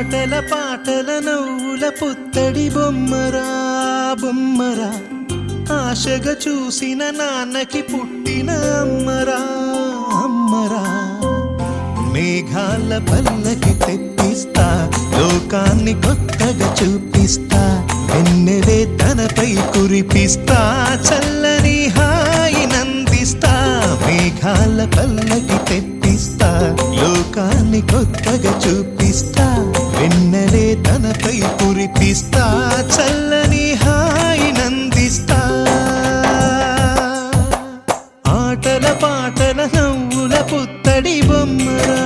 ఆటల పాటల నవ్వుల పుత్తడి బొమ్మరా బొమ్మరా, ఆశగా చూసిన నాన్నకి పుట్టిన అమ్మరా అమ్మరా. మేఘాల పల్లకి తెప్పిస్తా, లోకాన్ని కొత్తగా చూపిస్తా, వెన్నెలే తనపై కురిపిస్తా, చల్లని హాయినందిస్తా. మేఘాల పల్లకి తెప్పిస్తా, లోకాన్ని కొత్తగా చూపిస్తా, వెన్నెలే తనపై కురిపిస్తా, చల్లని హాయినందిస్తా. ఆటల పాటల నవ్వుల పుత్తడి బొమ్మరా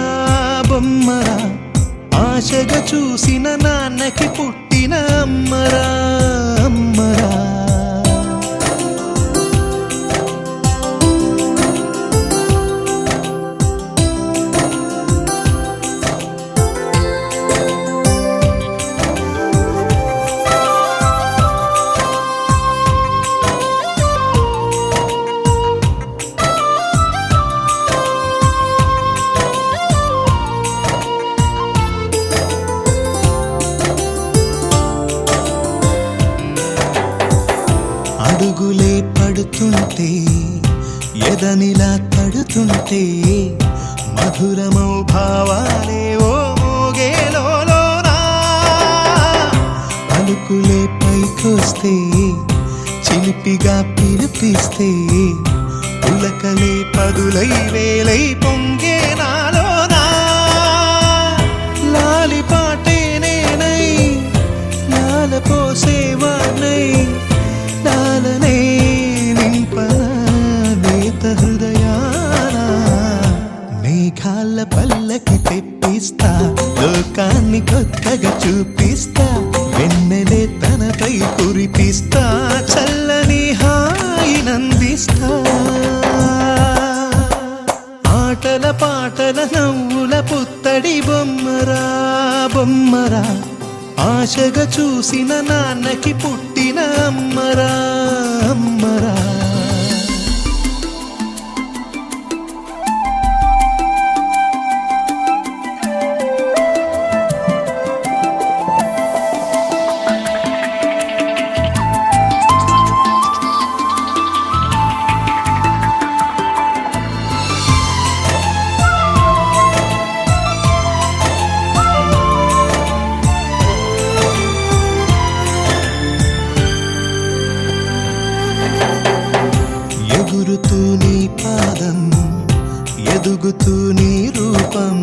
బొమ్మరా, ఆశగా చూసిన నాన్నకి పుట్టిన అమ్మరా అమ్మరా. అడుగులే పడుతుంటే, ఎదనిలా తడుతుంటే, మధురమౌ భావాలే ఓ మోగేలోనా. పలుకులే పైకొస్తే, చిలిపిగా పిలిపిస్తే, పులకలే పదులై వేలై పొంగే నాలోనా. లాలి పాటే నేనై లాల పోసేవాణ్ణై, లాలనే నింపనేత హృదయాన. మేఘాల పల్లకి తెప్పిస్తా, లోకాన్ని కొత్తగా చూపిస్తా, వెన్నెలే తనపై కురిపిస్తా, చల్లని హాయినందిస్తా. ఆటల పాటల నవ్వుల పుత్తడి బొమ్మరా బొమ్మరా, ఆశగా చూసిన నాన్నకి పుట్టిన అమ్మరా అమ్మరా. ఎగురుతూ నీ పాదం, ఎదుగుతూ నీ రూపం,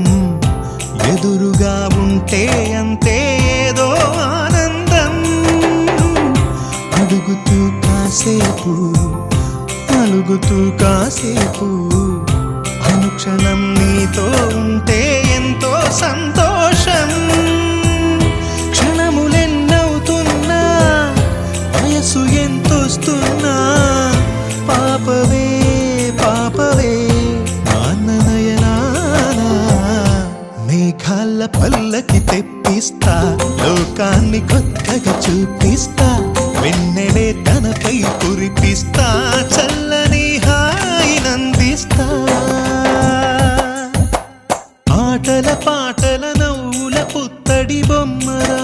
ఎదురుగా ఉంటే అంతే ఏదో ఆనందం. అడుగుతూ కాసేపు, అలుగుతూ కాసేపు, అనుక్షణం నీతో ఉంటే ఎంతో సంతోషం. క్షణములెన్నవుతున్నా, వయసు ఎంతొస్తున్నా, పాపవే పాపవే నాన్ననయనానా. మేఘాల పల్లకి తెప్పిస్తా, లోకాన్ని కొత్తగా చూపిస్తా, వెన్నెలే తనపై కురిపిస్తా, చల్లని హాయినందిస్తా. ఆటల పాటల నవ్వుల పుత్తడి బొమ్మరా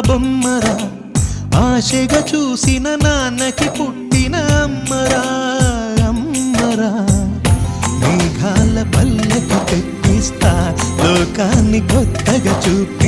బొమ్మరా, ఆశగా చూసిన నాన్నకి పుట్టిన అమ్మరా అమ్మరా. మేఘాల పల్లకి తెప్పిస్తా, లోకాన్ని కొత్తగా చూపి